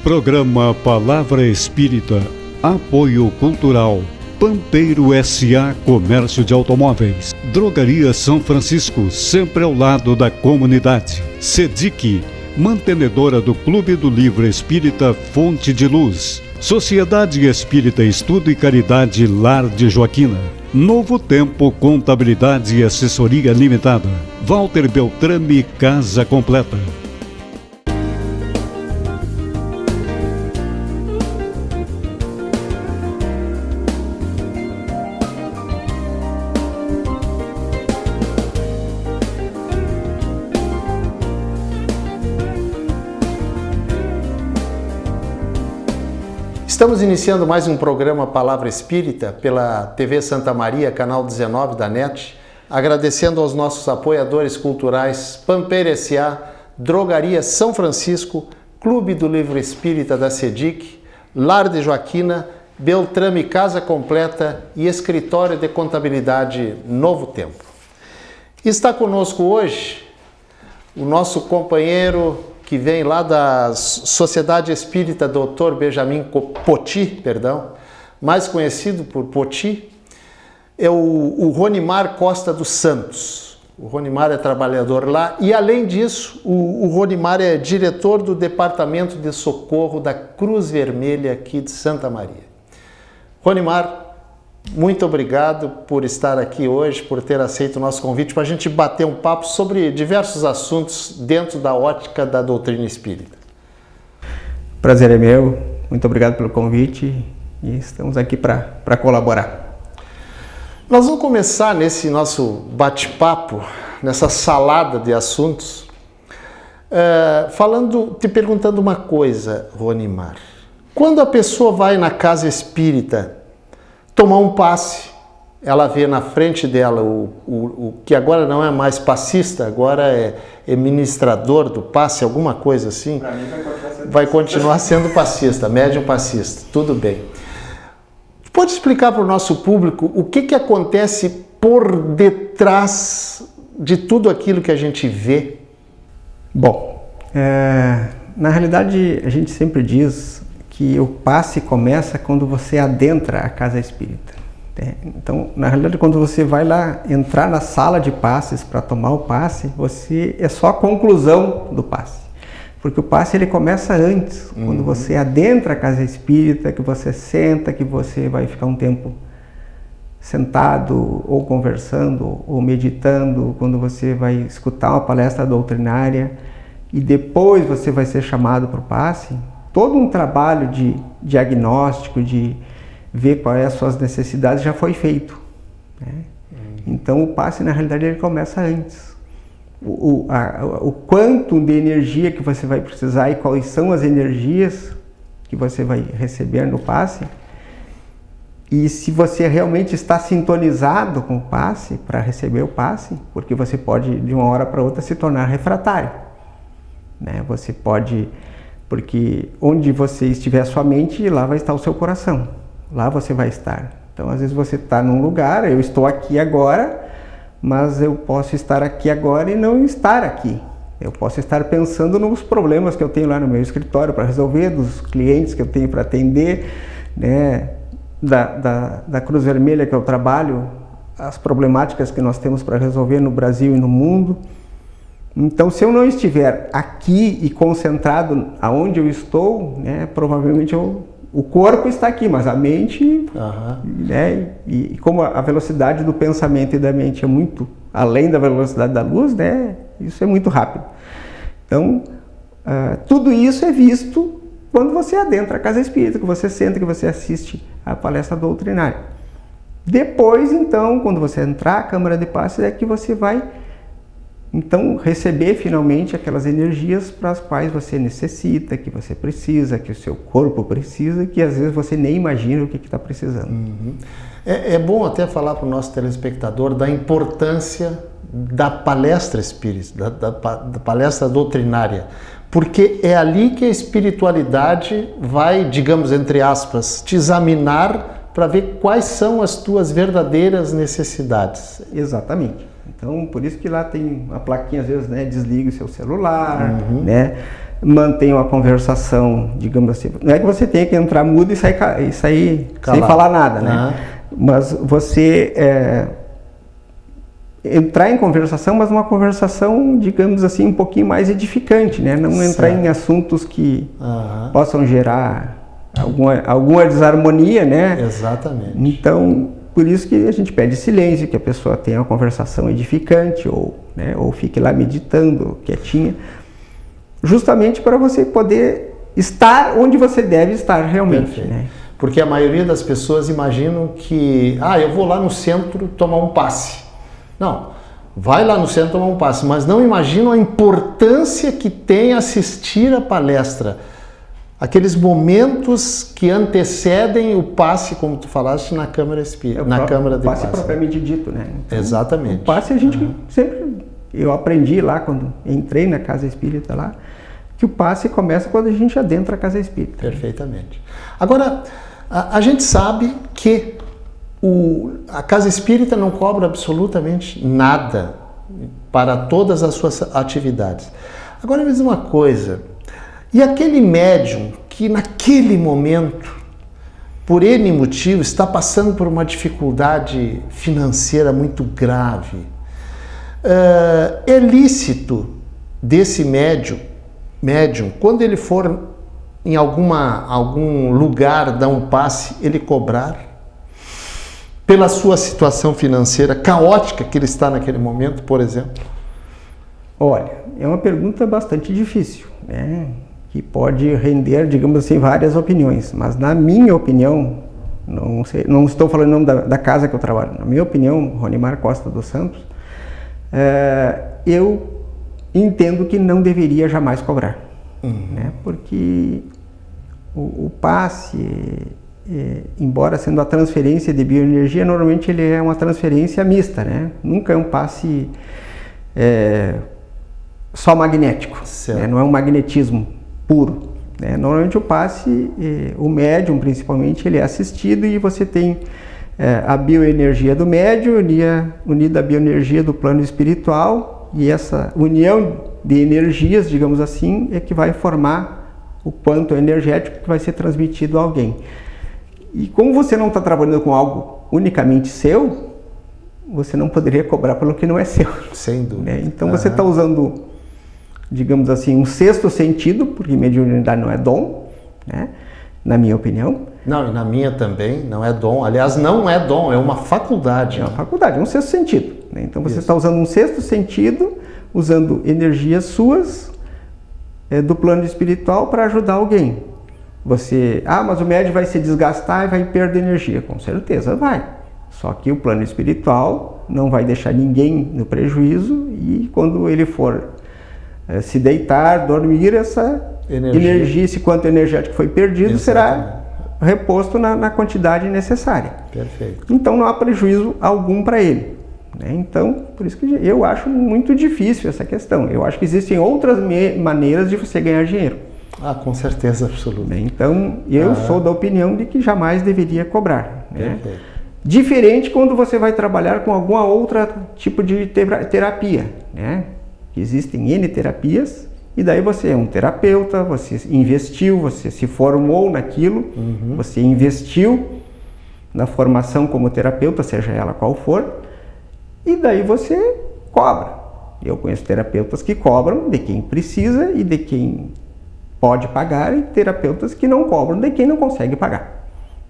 Programa Palavra Espírita, apoio cultural, Pampeiro S.A. Comércio de Automóveis, Drogaria São Francisco, sempre ao lado da comunidade, SEDIC, mantenedora do Clube do Livro Espírita Fonte de Luz, Sociedade Espírita Estudo e Caridade Lar de Joaquina, Novo Tempo Contabilidade e Assessoria Limitada, Walter Beltrame Casa Completa. Estamos iniciando mais um programa Palavra Espírita pela TV Santa Maria, canal 19 da NET, agradecendo aos nossos apoiadores culturais Pampeiro S.A., Drogaria São Francisco, Clube do Livro Espírita da SEDIC, Lar de Joaquina, Beltrame Casa Completa e Escritório de Contabilidade Novo Tempo. Está conosco hoje o nosso companheiro que vem lá da Sociedade Espírita Dr. Benjamin Poti, mais conhecido por Poti, é o Ronimar Costa dos Santos. O Ronimar é trabalhador lá e, além disso, o Ronimar é diretor do Departamento de Socorro da Cruz Vermelha aqui de Santa Maria. Ronimar, muito obrigado por estar aqui hoje, por ter aceito o nosso convite para a gente bater um papo sobre diversos assuntos dentro da ótica da doutrina espírita. Prazer é meu, muito obrigado pelo convite e estamos aqui para colaborar. Nós vamos começar nesse nosso bate-papo, nessa salada de assuntos, te perguntando uma coisa, Ronimar. Quando a pessoa vai na casa espírita tomar um passe, ela vê na frente dela o que agora não é mais passista, agora é ministrador do passe, alguma coisa assim. Para mim vai continuar sendo passista, médium passista, tudo bem. Pode explicar para o nosso público o que acontece por detrás de tudo aquilo que a gente vê? Bom, na realidade a gente sempre diz que o passe começa quando você adentra a casa espírita. Então, na realidade, quando você vai lá entrar na sala de passes para tomar o passe, é só a conclusão do passe. Porque o passe ele começa antes, quando você adentra a casa espírita, que você senta, que você vai ficar um tempo sentado, ou conversando, ou meditando, quando você vai escutar uma palestra doutrinária, e depois você vai ser chamado para o passe. Todo um trabalho de diagnóstico, de ver quais as suas necessidades já foi feito, né? Então o passe na realidade ele começa antes. O quanto de energia que você vai precisar e quais são as energias que você vai receber no passe, e se você realmente está sintonizado com o passe para receber o passe, porque você pode de uma hora para outra se tornar refratário, né? Você pode... Porque onde você estiver a sua mente, lá vai estar o seu coração. Lá você vai estar. Então, às vezes você está num lugar, eu estou aqui agora, mas eu posso estar aqui agora e não estar aqui. Eu posso estar pensando nos problemas que eu tenho lá no meu escritório para resolver, dos clientes que eu tenho para atender, né? Da Cruz Vermelha que eu trabalho, as problemáticas que nós temos para resolver no Brasil e no mundo. Então, se eu não estiver aqui e concentrado aonde eu estou, né, provavelmente o corpo está aqui, mas a mente, né, e como a velocidade do pensamento e da mente é muito além da velocidade da luz, né, isso é muito rápido. Então, tudo isso é visto quando você adentra a casa espírita, que você senta, que você assiste a palestra doutrinária. Depois, então, quando você entrar na câmara de passes, é que você vai então receber finalmente aquelas energias para as quais você necessita, que você precisa, que o seu corpo precisa, que às vezes você nem imagina o que está precisando. É bom até falar para o nosso telespectador da importância da palestra espírita, da palestra doutrinária, porque é ali que a espiritualidade vai, digamos entre aspas, te examinar para ver quais são as tuas verdadeiras necessidades. Exatamente. Então, por isso que lá tem uma plaquinha, às vezes, né, desligue o seu celular, né, mantém uma conversação, digamos assim. Não é que você tenha que entrar mudo e sair sem falar nada, né? Mas você entrar em conversação, mas uma conversação, digamos assim, um pouquinho mais edificante, né? Não entrar em assuntos que possam gerar alguma desarmonia, né? Exatamente. Então, por isso que a gente pede silêncio, que a pessoa tenha uma conversação edificante, ou fique lá meditando, quietinha, justamente para você poder estar onde você deve estar realmente. Né? Porque a maioria das pessoas imaginam que, eu vou lá no centro tomar um passe. Não, vai lá no centro tomar um passe, mas não imaginam a importância que tem assistir a palestra. Aqueles momentos que antecedem o passe, como tu falaste, na Câmara Espírita, na Câmara de Passe. O passe propriamente dito, né? Então, exatamente. O passe a gente sempre... Eu aprendi lá, quando entrei na Casa Espírita lá, que o passe começa quando a gente adentra a Casa Espírita. Perfeitamente. Agora, a gente sabe que a Casa Espírita não cobra absolutamente nada para todas as suas atividades. Agora, me diz uma coisa... E aquele médium que naquele momento, por N motivo, está passando por uma dificuldade financeira muito grave, é lícito desse médium, quando ele for em algum lugar dar um passe, ele cobrar? Pela sua situação financeira caótica que ele está naquele momento, por exemplo? Olha, é uma pergunta bastante difícil, né? Que pode render, digamos assim, várias opiniões, mas na minha opinião, não estou falando em nome da casa que eu trabalho, na minha opinião, Ronimar Costa dos Santos, eu entendo que não deveria jamais cobrar, né? Porque o passe, embora sendo a transferência de bioenergia, normalmente ele é uma transferência mista, né? Nunca é um passe só magnético, né? Não é um magnetismo puro, né? Normalmente o passe, o médium principalmente, ele é assistido e você tem a bioenergia do médium unida à bioenergia do plano espiritual, e essa união de energias, digamos assim, é que vai formar o quanto energético que vai ser transmitido a alguém. E como você não está trabalhando com algo unicamente seu, você não poderia cobrar pelo que não é seu. Sem dúvida. Né? Então você está usando, digamos assim, um sexto sentido, porque mediunidade não é dom, né? Na minha opinião. Não, e na minha também, não é dom. Aliás, não é dom, é uma faculdade. É uma faculdade, é um sexto sentido. Né? Então você está usando um sexto sentido, usando energias suas do plano espiritual para ajudar alguém. Você, mas o médium vai se desgastar e vai perder energia. Com certeza vai. Só que o plano espiritual não vai deixar ninguém no prejuízo, e quando ele for se deitar, dormir, essa energia, esse quanto energético foi perdido, será reposto na quantidade necessária. Perfeito. Então não há prejuízo algum para ele. Né? Então, por isso que eu acho muito difícil essa questão. Eu acho que existem outras maneiras de você ganhar dinheiro. Com certeza absoluta. Então, eu sou da opinião de que jamais deveria cobrar. Né? Diferente quando você vai trabalhar com alguma outra tipo de terapia, né? Existem N terapias, e daí você é um terapeuta, você investiu, você se formou naquilo, você investiu na formação como terapeuta, seja ela qual for, e daí você cobra. Eu conheço terapeutas que cobram de quem precisa e de quem pode pagar, e terapeutas que não cobram de quem não consegue pagar.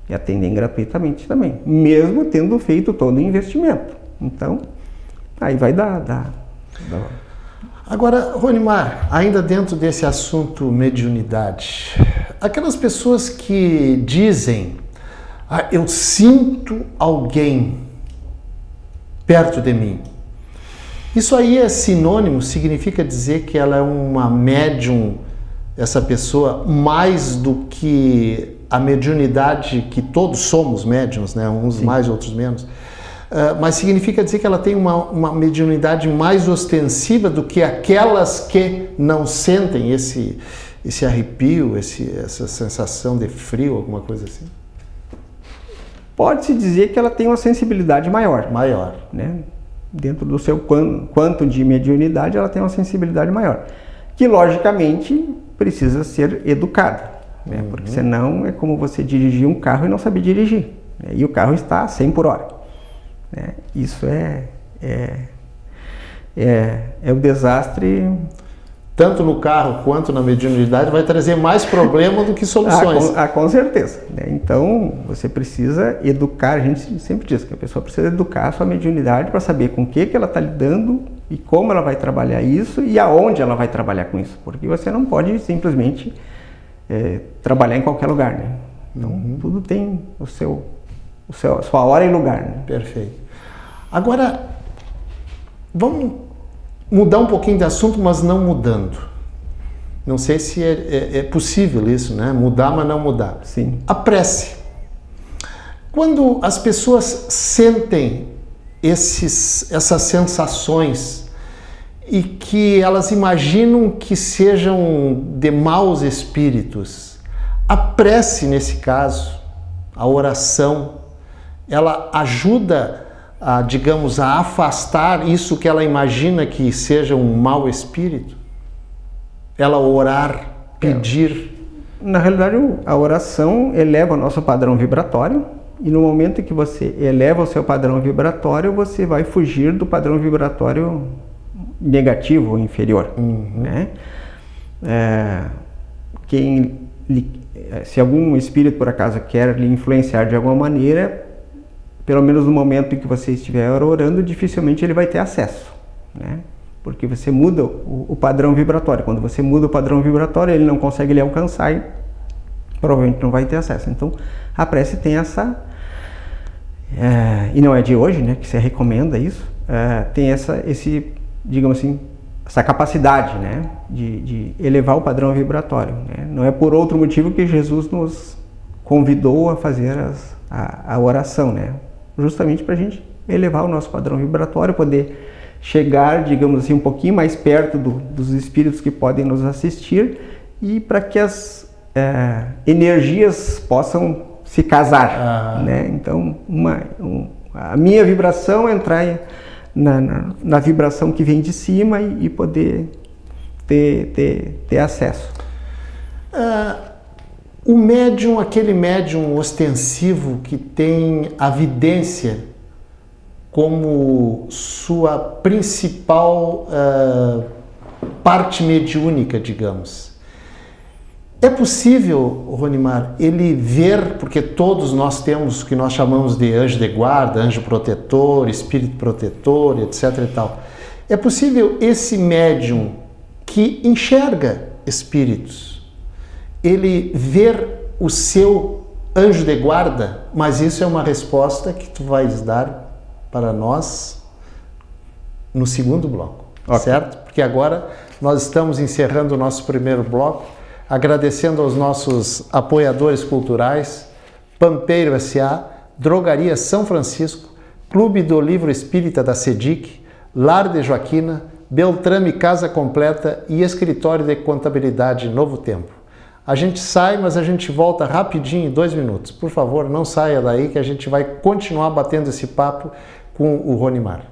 E atendem gratuitamente também, mesmo tendo feito todo o investimento. Então, aí vai dar. Agora, Ronimar, ainda dentro desse assunto mediunidade, aquelas pessoas que dizem, eu sinto alguém perto de mim. Isso aí é sinônimo, significa dizer que ela é uma médium, essa pessoa, mais do que a mediunidade, que todos somos médiums, né? Uns Sim. mais, outros menos. Mas significa dizer que ela tem uma mediunidade mais ostensiva do que aquelas que não sentem esse arrepio, essa sensação de frio, alguma coisa assim? Pode-se dizer que ela tem uma sensibilidade maior. Maior. Né? Dentro do seu quanto de mediunidade, ela tem uma sensibilidade maior. Que, logicamente, precisa ser educada, né? Porque senão é como você dirigir um carro e não saber dirigir, né? E o carro está a 100 por hora, né? Isso é o desastre. Tanto no carro quanto na mediunidade vai trazer mais problema do que soluções. Com certeza, né? Então você precisa educar, a gente sempre diz que a pessoa precisa educar a sua mediunidade para saber com o que ela está lidando e como ela vai trabalhar isso e aonde ela vai trabalhar com isso, porque você não pode simplesmente trabalhar em qualquer lugar, né? Então tudo tem a sua hora e lugar, né? Perfeito. Agora, vamos mudar um pouquinho de assunto, mas não mudando. Não sei se é possível isso, né? Mudar, mas não mudar. Sim. A prece. Quando as pessoas sentem essas sensações e que elas imaginam que sejam de maus espíritos, a prece, nesse caso, a oração, ela ajuda digamos, a afastar isso que ela imagina que seja um mau espírito? Ela orar, pedir? Na realidade, a oração eleva o nosso padrão vibratório e no momento que você eleva o seu padrão vibratório, você vai fugir do padrão vibratório negativo ou inferior, né? Se algum espírito, por acaso, quer lhe influenciar de alguma maneira, pelo menos no momento em que você estiver orando, dificilmente ele vai ter acesso, né? Porque você muda o padrão vibratório. Quando você muda o padrão vibratório, ele não consegue lhe alcançar e provavelmente não vai ter acesso. Então, a prece tem essa... e não é de hoje, né, que se recomenda isso. Tem digamos assim, essa capacidade, né, de elevar o padrão vibratório, né? Não é por outro motivo que Jesus nos convidou a fazer a oração, né? Justamente para a gente elevar o nosso padrão vibratório, poder chegar, digamos assim, um pouquinho mais perto dos espíritos que podem nos assistir e para que as energias possam se casar, né? Então, a minha vibração entrar na vibração que vem de cima e poder ter acesso. O médium, aquele médium ostensivo que tem a vidência como sua principal parte mediúnica, digamos. É possível, Ronimar, ele ver, porque todos nós temos o que nós chamamos de anjo de guarda, anjo protetor, espírito protetor, etc. e tal. É possível esse médium que enxerga espíritos, ele ver o seu anjo de guarda? Mas isso é uma resposta que tu vais dar para nós no segundo bloco, certo? Porque agora nós estamos encerrando o nosso primeiro bloco, agradecendo aos nossos apoiadores culturais, Pampeiro S.A., Drogaria São Francisco, Clube do Livro Espírita da SEDIC, Lar de Joaquina, Beltrame Casa Completa e Escritório de Contabilidade Novo Tempo. A gente sai, mas a gente volta rapidinho, em 2 minutos. Por favor, não saia daí que a gente vai continuar batendo esse papo com o Ronimar.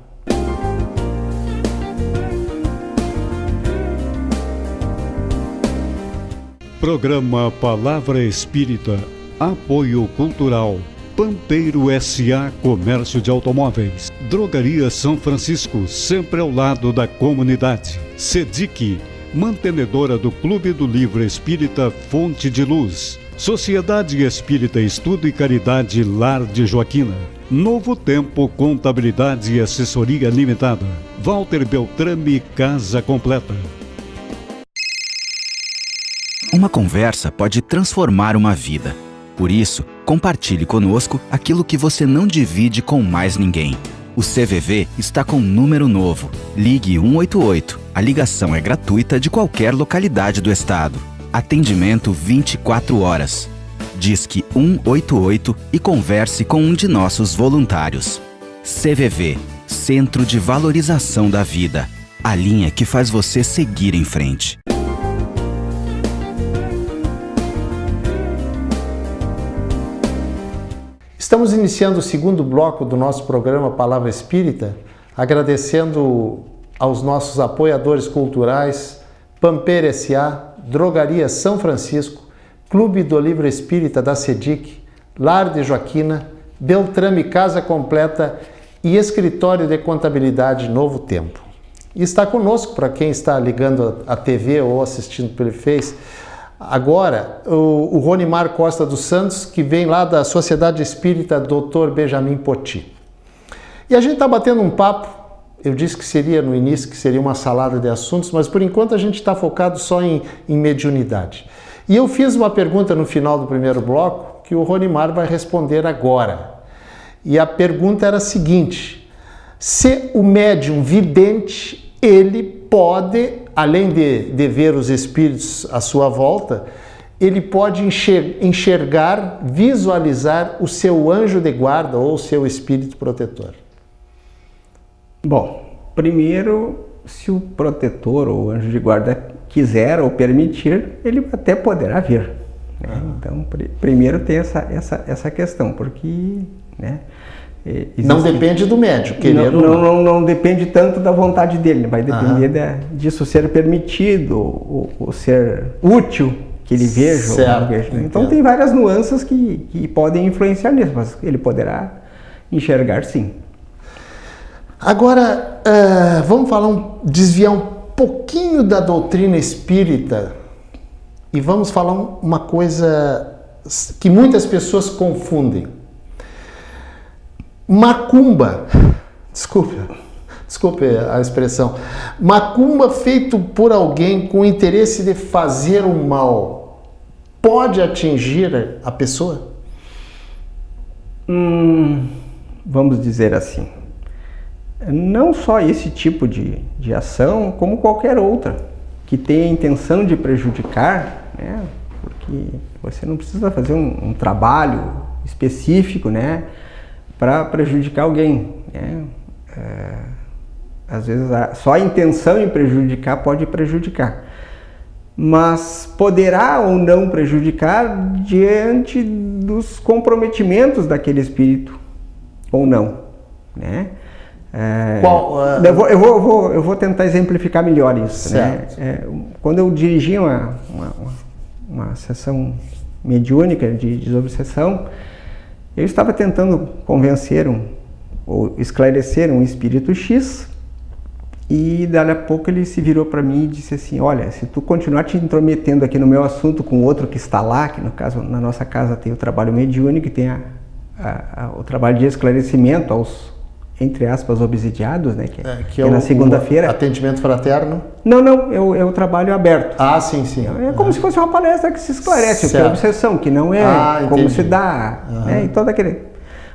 Programa Palavra Espírita, Apoio Cultural, Pampeiro S.A. Comércio de Automóveis, Drogaria São Francisco, sempre ao lado da comunidade, SEDIC, mantenedora do Clube do Livro Espírita Fonte de Luz, Sociedade Espírita Estudo e Caridade Lar de Joaquina, Novo Tempo Contabilidade e Assessoria Limitada, Walter Beltrame Casa Completa. Uma conversa pode transformar uma vida. Por isso, compartilhe conosco aquilo que você não divide com mais ninguém. O CVV está com um número novo. Ligue 188. A ligação é gratuita de qualquer localidade do estado. Atendimento 24 horas. Disque 188 e converse com um de nossos voluntários. CVV, Centro de Valorização da Vida. A linha que faz você seguir em frente. Estamos iniciando o segundo bloco do nosso programa Palavra Espírita, agradecendo aos nossos apoiadores culturais, Pampeiro S.A., Drogaria São Francisco, Clube do Livro Espírita da SEDIC, Lar de Joaquina, Beltrame Casa Completa e Escritório de Contabilidade Novo Tempo. E está conosco, para quem está ligando a TV ou assistindo pelo Face, agora o Ronimar Costa dos Santos, que vem lá da Sociedade Espírita Dr. Benjamin Poti. E a gente está batendo um papo. Eu disse que seria no início, que seria uma salada de assuntos, mas por enquanto a gente está focado só em mediunidade. E eu fiz uma pergunta no final do primeiro bloco que o Ronimar vai responder agora. E a pergunta era a seguinte: se o médium vidente, ele pode, além de ver os espíritos à sua volta, ele pode enxergar, visualizar o seu anjo de guarda ou o seu espírito protetor? Bom, primeiro, se o protetor ou anjo de guarda quiser ou permitir, ele até poderá vir. Né? Então, primeiro tem essa questão, porque... Né, não depende do médium, querer não depende tanto da vontade dele, vai depender disso ser permitido, ou ser útil que ele veja ou não veja. Então tem várias nuances que podem influenciar nisso, mas ele poderá enxergar sim. Agora, vamos desviar um pouquinho da doutrina espírita e vamos falar uma coisa que muitas pessoas confundem. Macumba, desculpe a expressão, macumba feito por alguém com interesse de fazer o mal, pode atingir a pessoa? Vamos dizer assim, não só esse tipo de ação, como qualquer outra, que tenha a intenção de prejudicar, né? Porque você não precisa fazer um trabalho específico, né, para prejudicar alguém, né? Às vezes só a intenção em prejudicar pode prejudicar, mas poderá ou não prejudicar diante dos comprometimentos daquele espírito ou não, né? Eu vou tentar exemplificar melhor isso, né? Quando eu dirigi uma sessão mediúnica de desobsessão, eu estava tentando convencer ou esclarecer um espírito X, e dali a pouco ele se virou para mim e disse assim: olha, se tu continuar te intrometendo aqui no meu assunto com outro que está lá, que no caso na nossa casa tem o trabalho mediúnico, que tem o trabalho de esclarecimento aos, entre aspas, obsidiados, né, que é na segunda-feira. Atendimento fraterno? Não, é o trabalho aberto. Ah, sim. É como se fosse uma palestra que se esclarece, que é obsessão, que não é como se dá, né, e todo aquele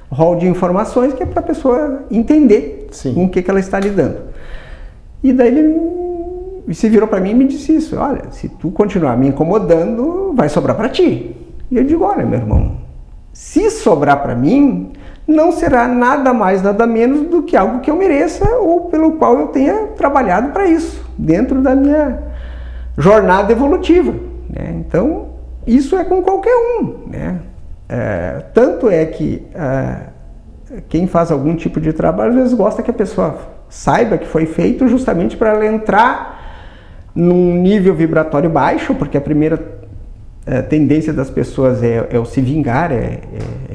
rol de informações que é para a pessoa entender com o que ela está lidando. E daí ele se virou para mim e me disse isso: olha, se tu continuar me incomodando, vai sobrar para ti. E eu digo: olha, meu irmão, se sobrar para mim, não será nada mais, nada menos do que algo que eu mereça ou pelo qual eu tenha trabalhado para isso, dentro da minha jornada evolutiva, né? Então, isso é com qualquer um, né? Tanto é que quem faz algum tipo de trabalho, às vezes gosta que a pessoa saiba que foi feito justamente para ela entrar num nível vibratório baixo, porque a primeira tendência das pessoas é o se vingar, é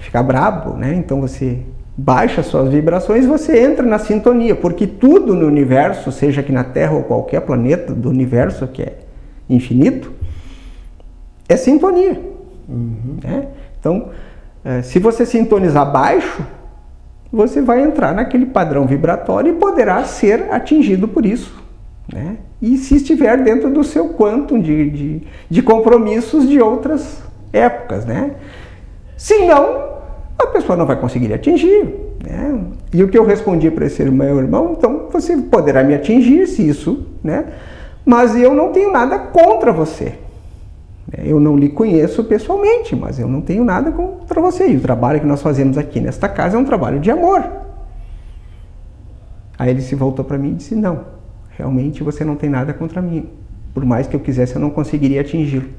ficar brabo, né? Então você baixa as suas vibrações e você entra na sintonia, porque tudo no universo, seja aqui na Terra ou qualquer planeta do universo que é infinito, é sintonia. Né? Então, se você sintonizar baixo, você vai entrar naquele padrão vibratório e poderá ser atingido por isso, né? E se estiver dentro do seu quantum de compromissos de outras épocas, né? Se não, a pessoa não vai conseguir atingir, né? E o que eu respondi para esse meu irmão: então você poderá me atingir se isso, né? Mas eu não tenho nada contra você. Eu não lhe conheço pessoalmente, mas eu não tenho nada contra você. E o trabalho que nós fazemos aqui nesta casa é um trabalho de amor. Aí ele se voltou para mim e disse: não, realmente você não tem nada contra mim. Por mais que eu quisesse, eu não conseguiria atingir.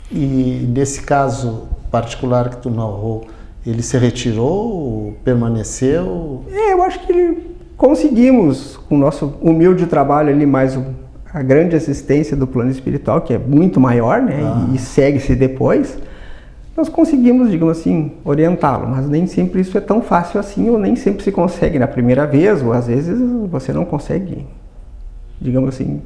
E nesse caso particular que tu narrou, ele se retirou, permaneceu? Eu acho que conseguimos, com o nosso humilde trabalho ali, mais a grande assistência do plano espiritual, que é muito maior, né, e segue-se depois, nós conseguimos, digamos assim, orientá-lo, mas nem sempre isso é tão fácil assim, ou nem sempre se consegue na primeira vez, ou às vezes você não consegue, digamos assim,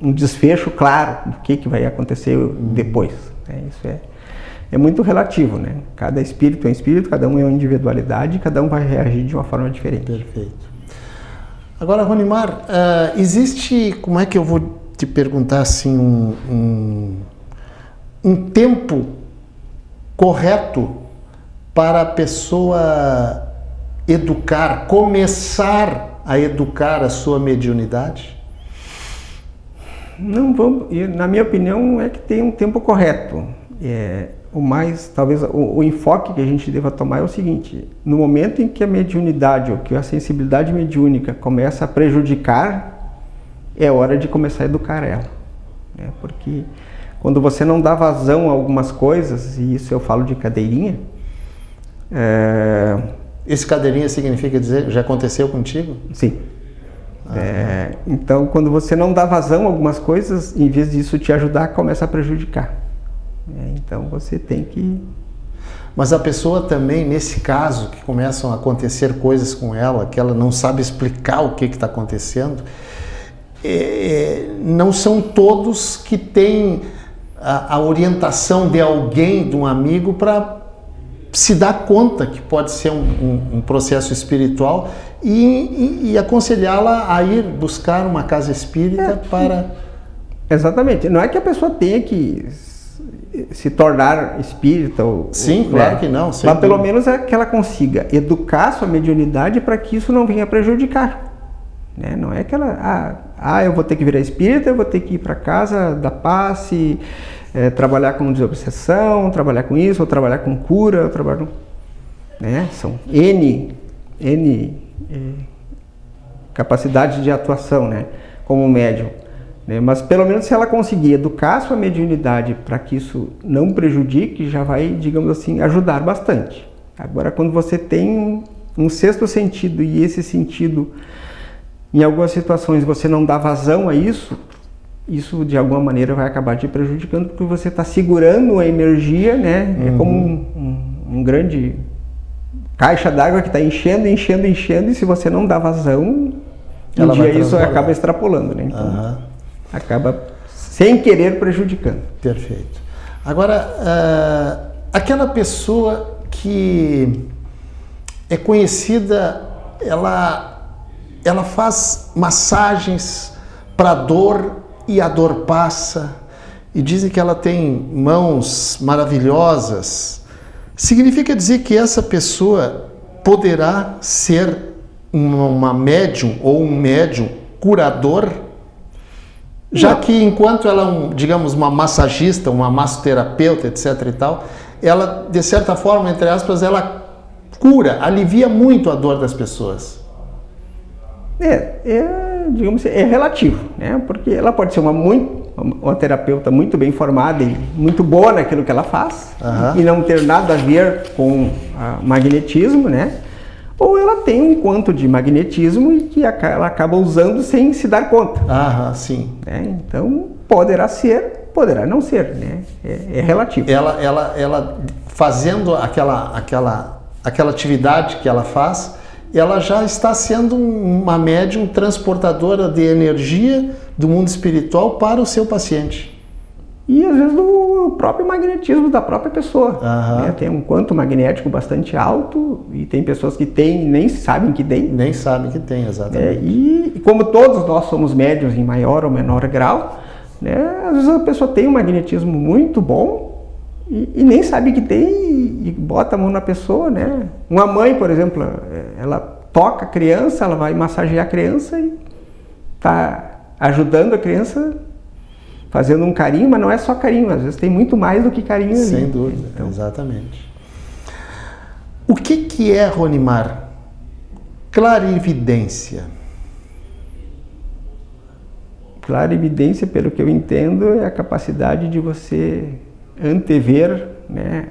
um desfecho claro do que vai acontecer depois. Isso é muito relativo, né? Cada espírito é um espírito, cada um é uma individualidade, cada um vai reagir de uma forma diferente. Perfeito. Agora, Ronimar, existe, como é que eu vou te perguntar assim, um tempo correto para a pessoa educar, começar a educar a sua mediunidade? Não vamos, na minha opinião, é que tem um tempo correto. Talvez o enfoque que a gente deva tomar é o seguinte: no momento em que a mediunidade ou que a sensibilidade mediúnica começa a prejudicar, é hora de começar a educar ela, né? Porque quando você não dá vazão a algumas coisas, e isso eu falo de cadeirinha. Esse cadeirinha significa dizer, já aconteceu contigo? Sim. Então, quando você não dá vazão a algumas coisas, em vez disso te ajudar, começa a prejudicar. Então você tem que... Mas a pessoa também, nesse caso, que começam a acontecer coisas com ela, que ela não sabe explicar o que está acontecendo, não são todos que têm a orientação de alguém, de um amigo, para se dar conta que pode ser um processo espiritual e aconselhá-la a ir buscar uma casa espírita para... Exatamente. Não é que a pessoa tenha que se tornar espírita. Sim, claro que não. Mas pelo menos é que ela consiga educar sua mediunidade para que isso não venha prejudicar. Né? Não é que ela... eu vou ter que virar espírita, eu vou ter que ir para casa da passe, trabalhar com desobsessão, trabalhar com isso, ou trabalhar com cura, né? São N capacidades de atuação, né? Como médium. Né? Mas pelo menos se ela conseguir educar sua mediunidade para que isso não prejudique, já vai, digamos assim, ajudar bastante. Agora, quando você tem um sexto sentido e esse sentido, em algumas situações, você não dá vazão a isso de alguma maneira vai acabar te prejudicando, porque você está segurando a energia, né? É como um grande caixa d'água que está enchendo, e se você não dá vazão, um dia isso acaba extrapolando, né? Então, acaba sem querer prejudicando. Perfeito. Agora, aquela pessoa que é conhecida, ela faz massagens para dor e a dor passa, e dizem que ela tem mãos maravilhosas. Significa dizer que essa pessoa poderá ser uma médium ou um médium curador? Já que enquanto ela é, digamos, uma massagista, uma massoterapeuta, etc. e tal, ela, de certa forma, entre aspas, ela cura, alivia muito a dor das pessoas. Digamos, é relativo, né? Porque ela pode ser uma terapeuta muito bem formada e muito boa naquilo que ela faz, e não ter nada a ver com magnetismo, né? Ou ela tem um quanto de magnetismo e que ela acaba usando sem se dar conta. Sim. Né? Então, poderá ser, poderá não ser, né? É relativo. Ela fazendo aquela atividade que ela faz, ela já está sendo uma médium transportadora de energia do mundo espiritual para o seu paciente. E às vezes do próprio magnetismo da própria pessoa. Né? Tem um quanto magnético bastante alto, e tem pessoas que têm e nem sabem que tem. Nem sabem que tem, exatamente. E como todos nós somos médiuns em maior ou menor grau, né? Às vezes a pessoa tem um magnetismo muito bom e nem sabe que tem e bota a mão na pessoa, né? Uma mãe, por exemplo, ela toca a criança, ela vai massagear a criança e está ajudando a criança, fazendo um carinho, mas não é só carinho, às vezes tem muito mais do que carinho ali. Sem dúvida, então, exatamente. O que é, Ronimar, clarividência? Clarividência, pelo que eu entendo, é a capacidade de você antever, né,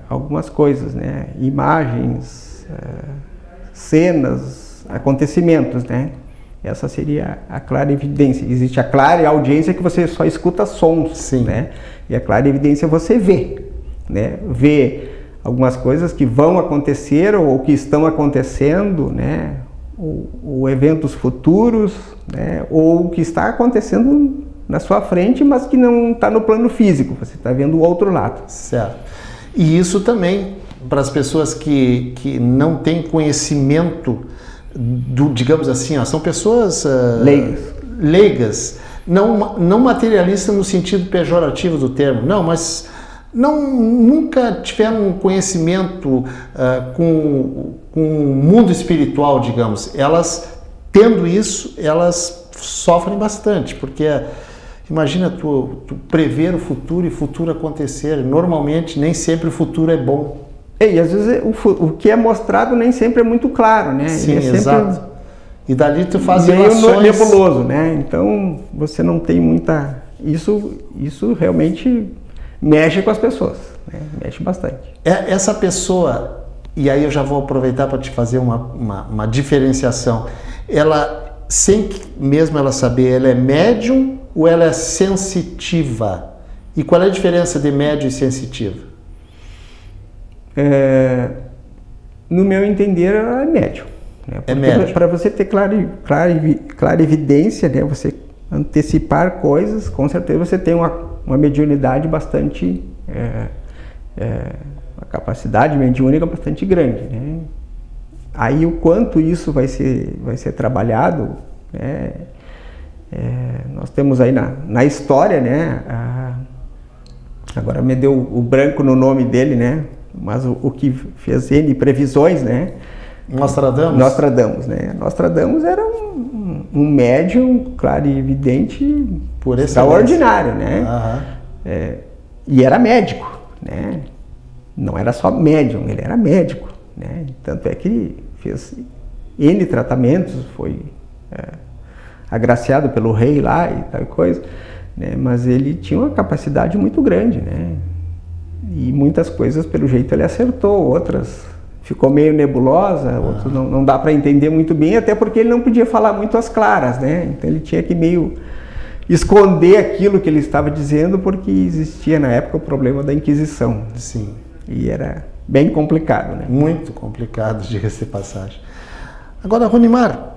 algumas coisas, né, imagens, cenas, acontecimentos, né, Essa seria a clarividência. Existe a clareaudiência, que você só escuta sons, Sim. né? E a clarividência você vê, né? Vê algumas coisas que vão acontecer ou que estão acontecendo, né? Ou eventos futuros, né? Ou que está acontecendo na sua frente, mas que não está no plano físico. Você está vendo o outro lado. Certo. E isso também, para as pessoas que não têm conhecimento digamos assim, são pessoas leigas, não materialistas no sentido pejorativo do termo, não, mas nunca tiveram um conhecimento com o mundo espiritual, digamos. Elas, tendo isso, elas sofrem bastante, porque imagina tu prever o futuro e o futuro acontecer. Normalmente, nem sempre o futuro é bom. E às vezes o que é mostrado nem sempre é muito claro, né? Sim, sempre exato. E dali tu faz meio relações... nebuloso, né? Então você não tem muita... Isso realmente mexe com as pessoas, né? Mexe bastante. Essa pessoa, e aí eu já vou aproveitar para te fazer uma diferenciação, ela, sem mesmo ela saber, ela é médium ou ela é sensitiva? E qual é a diferença de médium e sensitiva? No meu entender, ela é médium. Né? É médium. Para você ter clarividência, né? Você antecipar coisas, com certeza você tem uma mediunidade bastante... uma capacidade mediúnica bastante grande, né? Aí o quanto isso vai ser trabalhado, né? Nós temos aí na história, né? Agora me deu o branco no nome dele, né? Mas o que fez N previsões, né? Nostradamus, né? Nostradamus era um médium clarividente por extraordinário, né? E era médico, né? Não era só médium, ele era médico, né? Tanto é que ele fez N tratamentos, foi agraciado pelo rei lá e tal coisa, né? Mas ele tinha uma capacidade muito grande, né? E muitas coisas, pelo jeito, ele acertou, outras ficou meio nebulosa, outras não dá para entender muito bem, até porque ele não podia falar muito às claras, né? Então ele tinha que meio esconder aquilo que ele estava dizendo, porque existia na época o problema da Inquisição. Sim. E era bem complicado, né? Muito complicado, diga-se de passagem. Agora, Runimar,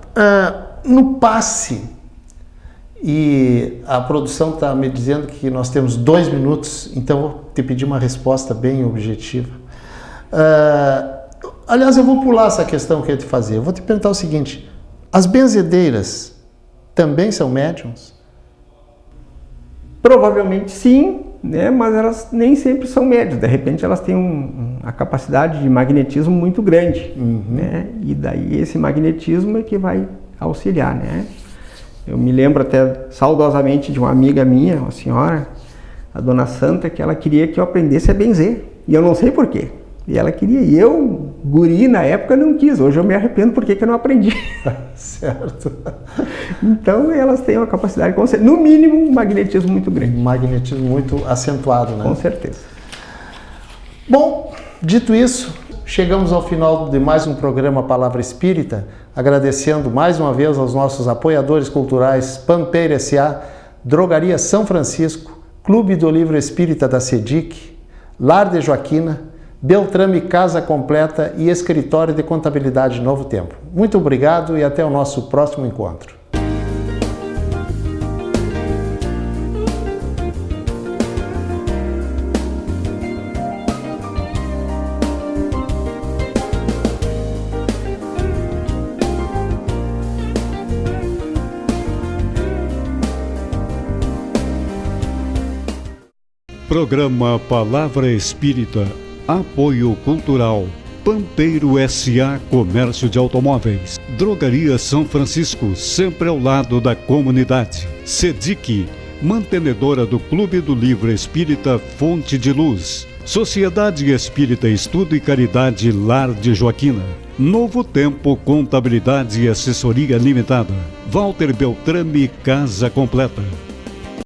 no passe, e a produção está me dizendo que nós temos 2 minutos, então vou te pedir uma resposta bem objetiva. Aliás, eu vou pular essa questão que eu ia te fazer. Eu vou te perguntar o seguinte: as benzedeiras também são médiums? Provavelmente sim, né? Mas elas nem sempre são médiums. De repente elas têm a capacidade de magnetismo muito grande, né? E daí esse magnetismo é que vai auxiliar, né? Eu me lembro até saudosamente de uma amiga minha, uma senhora, a Dona Santa, que ela queria que eu aprendesse a benzer. E eu não sei por quê. E ela queria. E eu, guri, na época, não quis. Hoje eu me arrependo porque eu não aprendi. Certo. Então, elas têm uma capacidade, no mínimo, um magnetismo muito grande. Um magnetismo muito acentuado, né? Com certeza. Bom, dito isso, chegamos ao final de mais um programa Palavra Espírita, agradecendo mais uma vez aos nossos apoiadores culturais Pampeira S.A., Drogaria São Francisco, Clube do Livro Espírita da SEDIC, Lar de Joaquina, Beltrame Casa Completa e Escritório de Contabilidade Novo Tempo. Muito obrigado e até o nosso próximo encontro. Programa Palavra Espírita, Apoio Cultural, Pampeiro S.A. Comércio de Automóveis, Drogaria São Francisco, sempre ao lado da comunidade, SEDIC, mantenedora do Clube do Livro Espírita Fonte de Luz, Sociedade Espírita Estudo e Caridade Lar de Joaquina, Novo Tempo Contabilidade e Assessoria Limitada, Walter Beltrame Casa Completa.